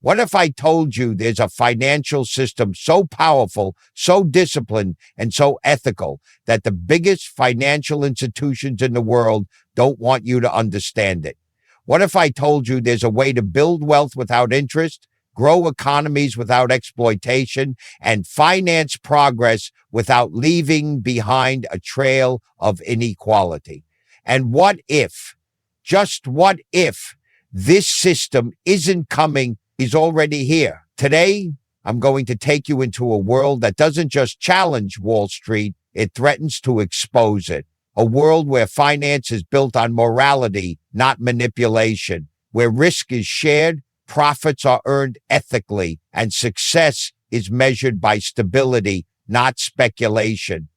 What if I told you there's a financial system so powerful, so disciplined, and so ethical that the biggest financial institutions in the world don't want you to understand it? What if I told you there's a way to build wealth without interest, grow economies without exploitation, and finance progress without leaving behind a trail of inequality? And what if, just what if, this system isn't coming, is already here? Today, I'm going to take you into a world that doesn't just challenge Wall Street, it threatens to expose it. A world where finance is built on morality, not manipulation, where risk is shared, profits are earned ethically, and success is measured by stability, not speculation.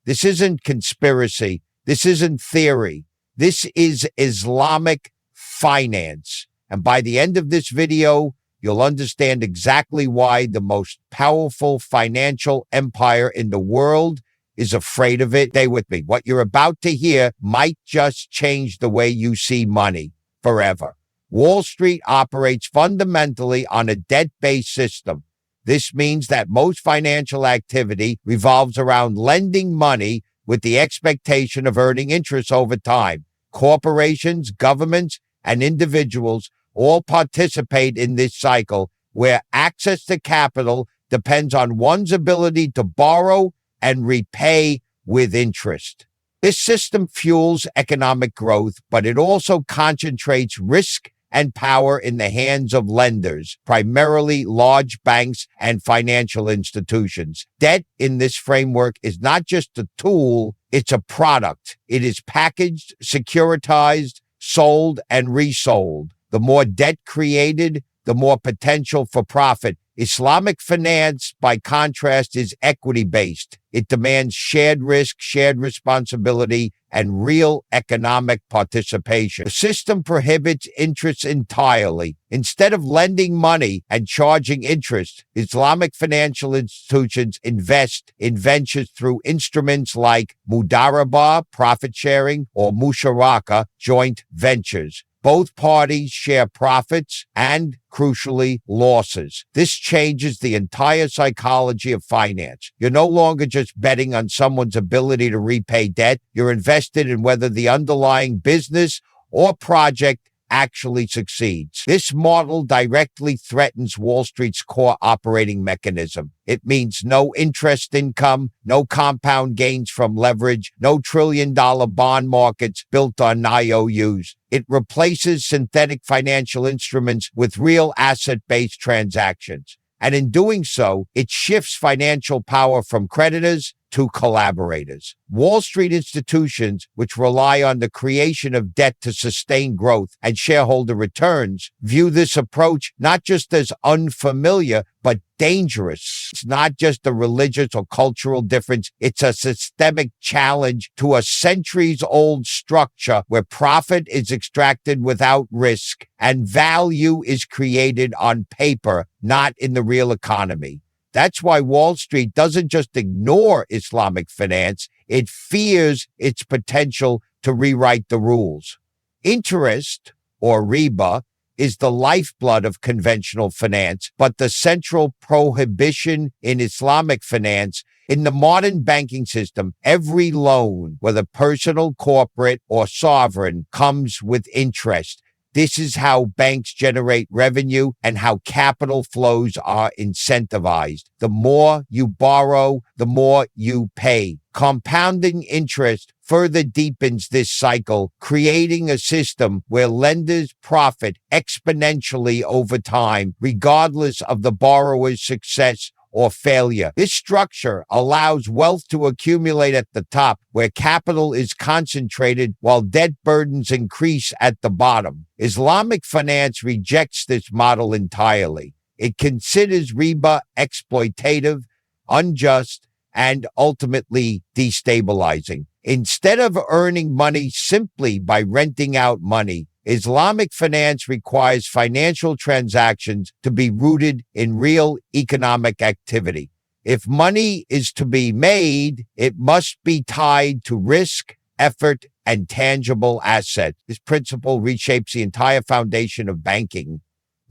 This isn't conspiracy. This isn't theory. This is Islamic finance. And by the end of this video, you'll understand exactly why the most powerful financial empire in the world is afraid of it. Stay with me. What you're about to hear might just change the way you see money forever. Wall Street operates fundamentally on a debt-based system. This means that most financial activity revolves around lending money with the expectation of earning interest over time. Corporations, governments, and individuals all participate in this cycle where access to capital depends on one's ability to borrow and repay with interest. This system fuels economic growth, but it also concentrates risk and power in the hands of lenders, primarily large banks and financial institutions. Debt in this framework is not just a tool, it's a product. It is packaged, securitized, sold, and resold. The more debt created, the more potential for profit. Islamic finance, by contrast, is equity-based. It demands shared risk, shared responsibility, and real economic participation. The system prohibits interest entirely. Instead of lending money and charging interest, Islamic financial institutions invest in ventures through instruments like mudarabah, profit sharing, or musharaka, joint ventures. Both parties share profits and, crucially, losses. This changes the entire psychology of finance. You're no longer just betting on someone's ability to repay debt. You're invested in whether the underlying business or project actually succeeds. This model directly threatens Wall Street's core operating mechanism. It means no interest income, no compound gains from leverage, no trillion-dollar bond markets built on IOUs. It replaces synthetic financial instruments with real asset-based transactions. And in doing so, it shifts financial power from creditors to collaborators. Wall Street institutions, which rely on the creation of debt to sustain growth and shareholder returns, view this approach not just as unfamiliar, but dangerous. It's not just a religious or cultural difference. It's a systemic challenge to a centuries-old structure where profit is extracted without risk and value is created on paper, not in the real economy. That's why Wall Street doesn't just ignore Islamic finance, it fears its potential to rewrite the rules. Interest, or riba, is the lifeblood of conventional finance, but the central prohibition in Islamic finance. In the modern banking system, every loan, whether personal, corporate, or sovereign, comes with interest. This is how banks generate revenue and how capital flows are incentivized. The more you borrow, the more you pay. Compounding interest further deepens this cycle, creating a system where lenders profit exponentially over time, regardless of the borrower's success or failure. This structure allows wealth to accumulate at the top, where capital is concentrated while debt burdens increase at the bottom. Islamic finance rejects this model entirely. It considers riba exploitative, unjust, and ultimately destabilizing. Instead of earning money simply by renting out money, Islamic finance requires financial transactions to be rooted in real economic activity. If money is to be made, it must be tied to risk, effort, and tangible assets. This principle reshapes the entire foundation of banking.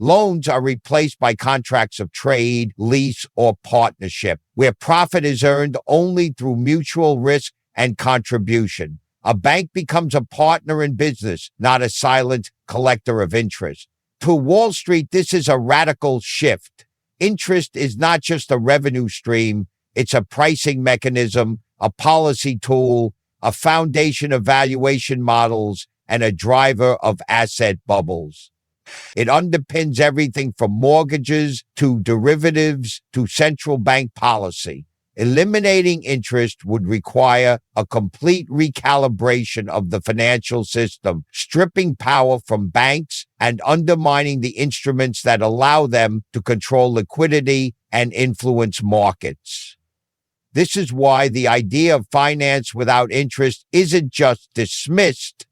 Loans are replaced by contracts of trade, lease, or partnership, where profit is earned only through mutual risk and contribution. A bank becomes a partner in business, not a silent collector of interest. To Wall Street, this is a radical shift. Interest is not just a revenue stream, it's a pricing mechanism, a policy tool, a foundation of valuation models, and a driver of asset bubbles. It underpins everything from mortgages to derivatives to central bank policy. Eliminating interest would require a complete recalibration of the financial system, stripping power from banks and undermining the instruments that allow them to control liquidity and influence markets. This is why the idea of finance without interest isn't just dismissed,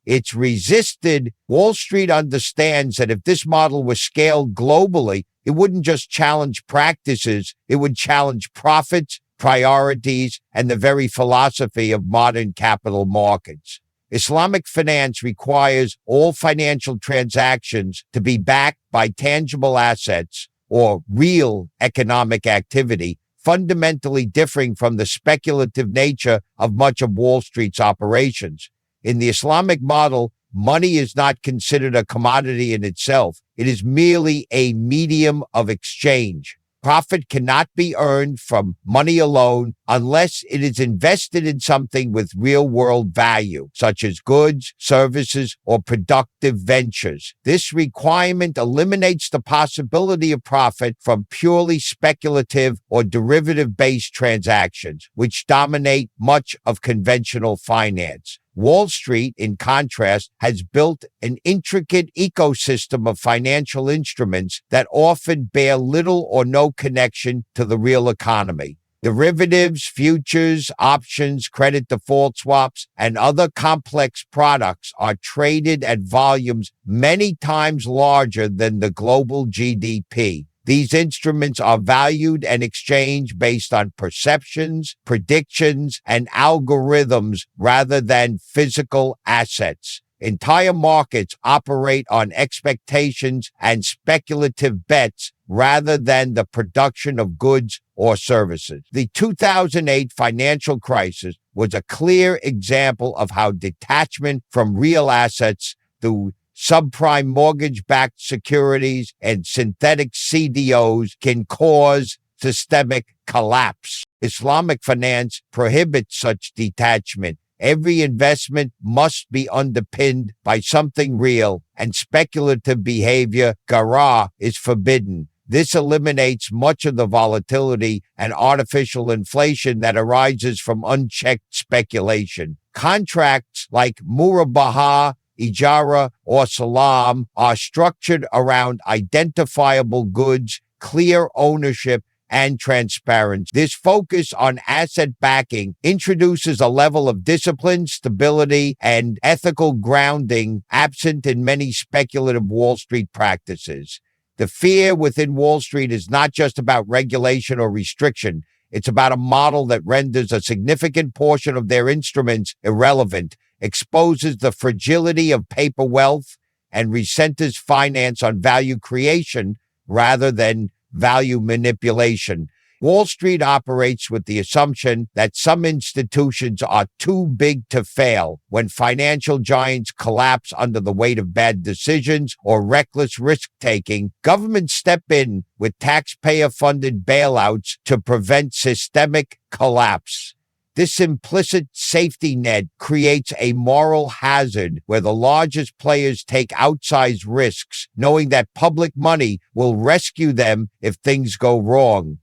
it's resisted. Wall Street understands that if this model was scaled globally, it wouldn't just challenge practices, it would challenge profits, priorities, and the very philosophy of modern capital markets. Islamic finance requires all financial transactions to be backed by tangible assets or real economic activity, fundamentally differing from the speculative nature of much of Wall Street's operations. In the Islamic model, money is not considered a commodity in itself. It is merely a medium of exchange. Profit cannot be earned from money alone unless it is invested in something with real-world value, such as goods, services, or productive ventures. This requirement eliminates the possibility of profit from purely speculative or derivative-based transactions, which dominate much of conventional finance. Wall Street, in contrast, has built an intricate ecosystem of financial instruments that often bear little or no connection to the real economy. Derivatives, futures, options, credit default swaps, and other complex products are traded at volumes many times larger than the global GDP. These instruments are valued and exchanged based on perceptions, predictions, and algorithms rather than physical assets. Entire markets operate on expectations and speculative bets rather than the production of goods or services. The 2008 financial crisis was a clear example of how detachment from real assets through subprime mortgage-backed securities and synthetic CDOs can cause systemic collapse. Islamic finance prohibits such detachment. Every investment must be underpinned by something real, and speculative behavior, gharar, is forbidden. This eliminates much of the volatility and artificial inflation that arises from unchecked speculation. Contracts like murabaha, ijara, or salam are structured around identifiable goods, clear ownership, and transparency. This focus on asset backing introduces a level of discipline, stability, and ethical grounding absent in many speculative Wall Street practices. The fear within Wall Street is not just about regulation or restriction. It's about a model that renders a significant portion of their instruments irrelevant, exposes the fragility of paper wealth, and recenters finance on value creation rather than value manipulation. Wall Street operates with the assumption that some institutions are too big to fail. When financial giants collapse under the weight of bad decisions or reckless risk-taking, governments step in with taxpayer-funded bailouts to prevent systemic collapse. This implicit safety net creates a moral hazard where the largest players take outsized risks, knowing that public money will rescue them if things go wrong.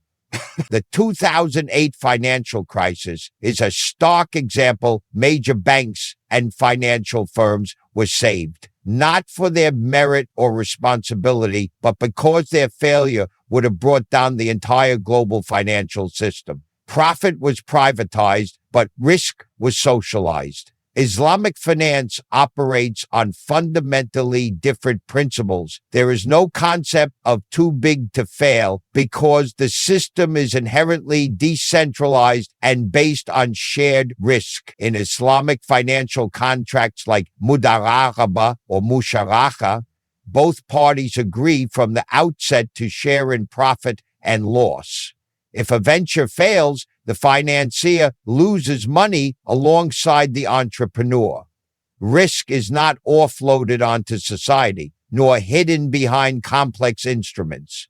The 2008 financial crisis is a stark example. Major banks and financial firms were saved, not for their merit or responsibility, but because their failure would have brought down the entire global financial system. Profit was privatized, but risk was socialized. Islamic finance operates on fundamentally different principles. There is no concept of too big to fail because the system is inherently decentralized and based on shared risk. In Islamic financial contracts like mudarabah or musharaha, Both parties agree from the outset to share in profit and loss. If a venture fails, the financier loses money alongside the entrepreneur. Risk is not offloaded onto society, nor hidden behind complex instruments.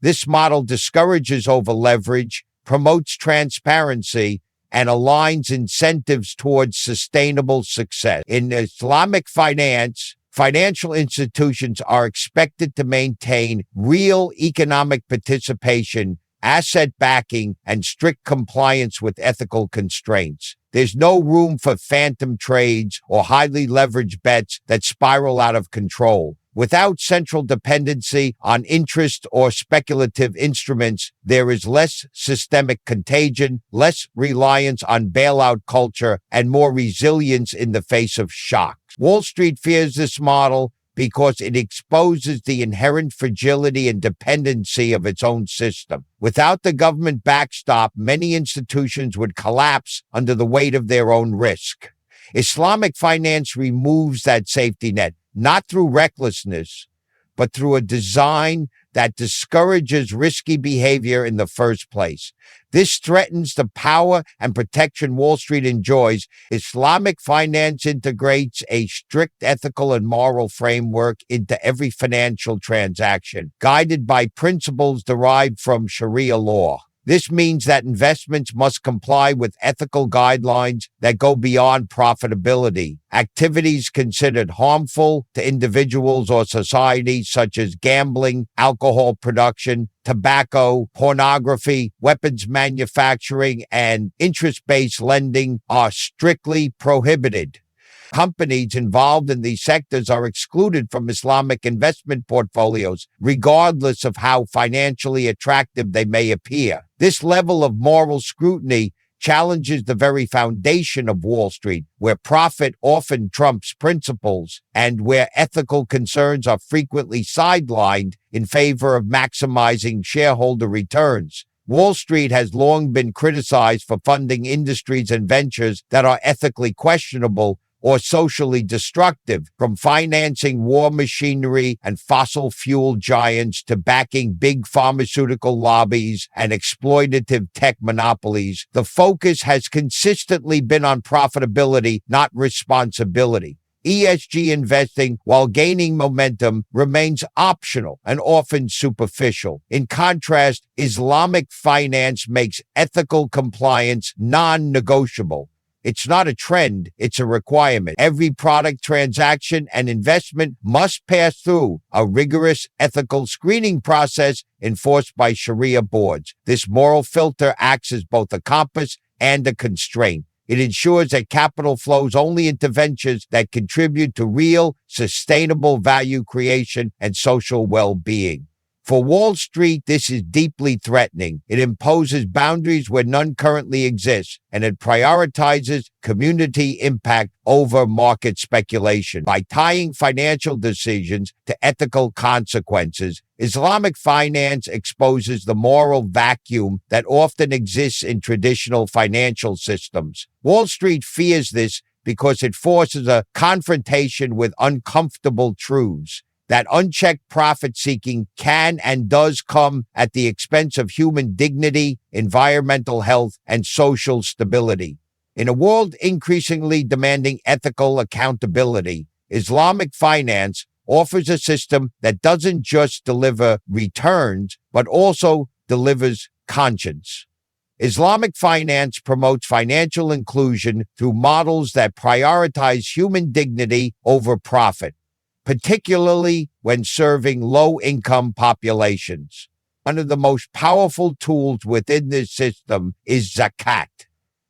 This model discourages over-leverage, promotes transparency, and aligns incentives towards sustainable success. In Islamic finance, financial institutions are expected to maintain real economic participation, asset backing, and strict compliance with ethical constraints. There's no room for phantom trades or highly leveraged bets that spiral out of control. Without central dependency on interest or speculative instruments, there is less systemic contagion, less reliance on bailout culture, and more resilience in the face of shocks. Wall Street fears this model because it exposes the inherent fragility and dependency of its own system. Without the government backstop, many institutions would collapse under the weight of their own risk. Islamic finance removes that safety net, not through recklessness, but through a design that discourages risky behavior in the first place. This threatens the power and protection Wall Street enjoys. Islamic finance integrates a strict ethical and moral framework into every financial transaction, guided by principles derived from Sharia law. This means that investments must comply with ethical guidelines that go beyond profitability. Activities considered harmful to individuals or society, such as gambling, alcohol production, tobacco, pornography, weapons manufacturing, and interest-based lending, are strictly prohibited. Companies involved in these sectors are excluded from Islamic investment portfolios, regardless of how financially attractive they may appear. This level of moral scrutiny challenges the very foundation of Wall Street, where profit often trumps principles and where ethical concerns are frequently sidelined in favor of maximizing shareholder returns. Wall Street has long been criticized for funding industries and ventures that are ethically questionable or socially destructive, from financing war machinery and fossil fuel giants to backing big pharmaceutical lobbies and exploitative tech monopolies. The focus has consistently been on profitability, not responsibility. ESG investing, while gaining momentum, remains optional and often superficial. In contrast, Islamic finance makes ethical compliance non-negotiable. It's not a trend, it's a requirement. Every product, transaction, and investment must pass through a rigorous ethical screening process enforced by Sharia boards. This moral filter acts as both a compass and a constraint. It ensures that capital flows only into ventures that contribute to real, sustainable value creation and social well-being. For Wall Street, this is deeply threatening. It imposes boundaries where none currently exist, and it prioritizes community impact over market speculation. By tying financial decisions to ethical consequences, Islamic finance exposes the moral vacuum that often exists in traditional financial systems. Wall Street fears this because it forces a confrontation with uncomfortable truths. That unchecked profit-seeking can and does come at the expense of human dignity, environmental health, and social stability. In a world increasingly demanding ethical accountability, Islamic finance offers a system that doesn't just deliver returns, but also delivers conscience. Islamic finance promotes financial inclusion through models that prioritize human dignity over profit, particularly when serving low-income populations. One of the most powerful tools within this system is zakat,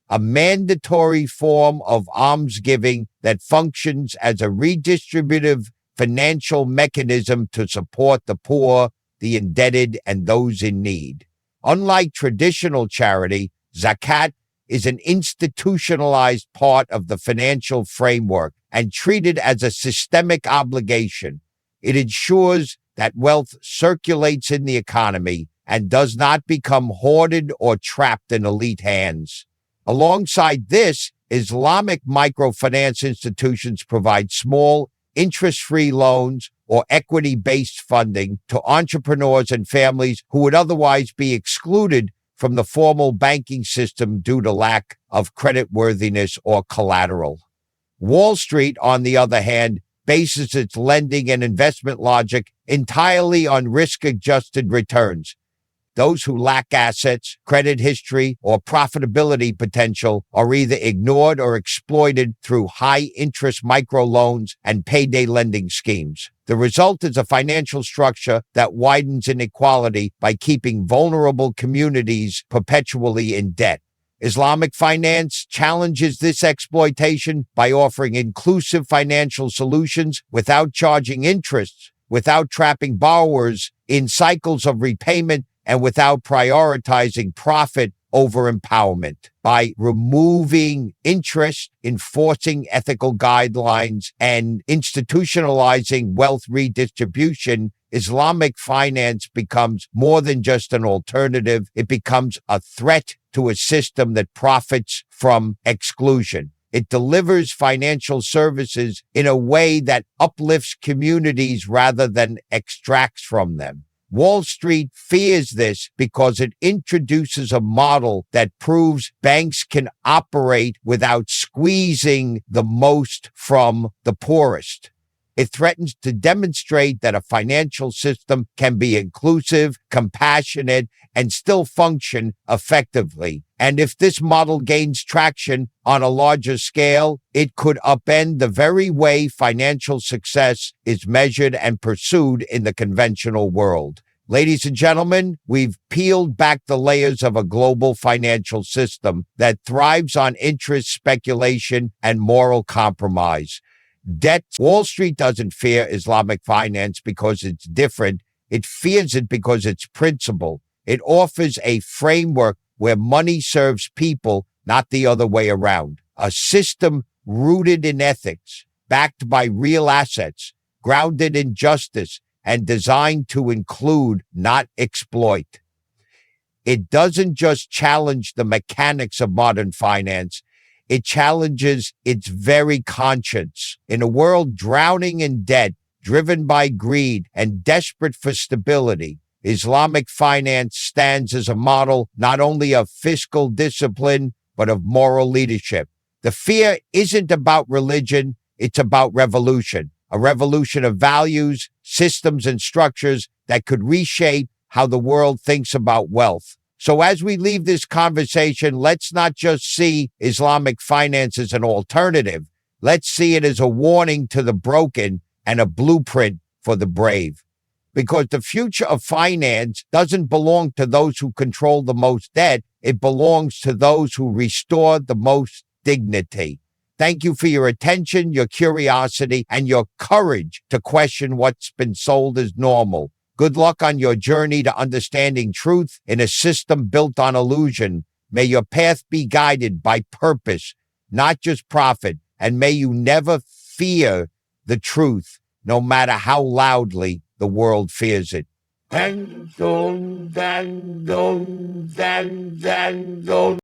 a mandatory form of almsgiving that functions as a redistributive financial mechanism to support the poor, the indebted, and those in need. Unlike traditional charity, zakat is an institutionalized part of the financial framework and treated as a systemic obligation. It ensures that wealth circulates in the economy and does not become hoarded or trapped in elite hands. Alongside this, Islamic microfinance institutions provide small, interest-free loans, or equity-based funding to entrepreneurs and families who would otherwise be excluded from the formal banking system due to lack of creditworthiness or collateral. Wall Street, on the other hand, bases its lending and investment logic entirely on risk-adjusted returns. Those who lack assets, credit history, or profitability potential are either ignored or exploited through high-interest microloans and payday lending schemes. The result is a financial structure that widens inequality by keeping vulnerable communities perpetually in debt. Islamic finance challenges this exploitation by offering inclusive financial solutions without charging interest, without trapping borrowers in cycles of repayment, and without prioritizing profit over empowerment. By removing interest, enforcing ethical guidelines, and institutionalizing wealth redistribution, Islamic finance becomes more than just an alternative. It becomes a threat to a system that profits from exclusion. It delivers financial services in a way that uplifts communities rather than extracts from them. Wall Street fears this because it introduces a model that proves banks can operate without squeezing the most from the poorest. It threatens to demonstrate that a financial system can be inclusive, compassionate, and still function effectively. And if this model gains traction on a larger scale, it could upend the very way financial success is measured and pursued in the conventional world. Ladies and gentlemen, we've peeled back the layers of a global financial system that thrives on interest, speculation, and moral compromise. Wall Street doesn't fear Islamic finance because it's different. It fears it because it's principled. It offers a framework where money serves people, not the other way around. A system rooted in ethics, backed by real assets, grounded in justice, and designed to include, not exploit. It doesn't just challenge the mechanics of modern finance, it challenges its very conscience. In a world drowning in debt, driven by greed, and desperate for stability, Islamic finance stands as a model not only of fiscal discipline, but of moral leadership. The fear isn't about religion, it's about revolution. A revolution of values, systems, and structures that could reshape how the world thinks about wealth. So as we leave this conversation, let's not just see Islamic finance as an alternative. Let's see it as a warning to the broken and a blueprint for the brave. Because the future of finance doesn't belong to those who control the most debt. It belongs to those who restore the most dignity. Thank you for your attention, your curiosity, and your courage to question what's been sold as normal. Good luck on your journey to understanding truth in a system built on illusion. May your path be guided by purpose, not just profit, and may you never fear the truth, no matter how loudly the world fears it.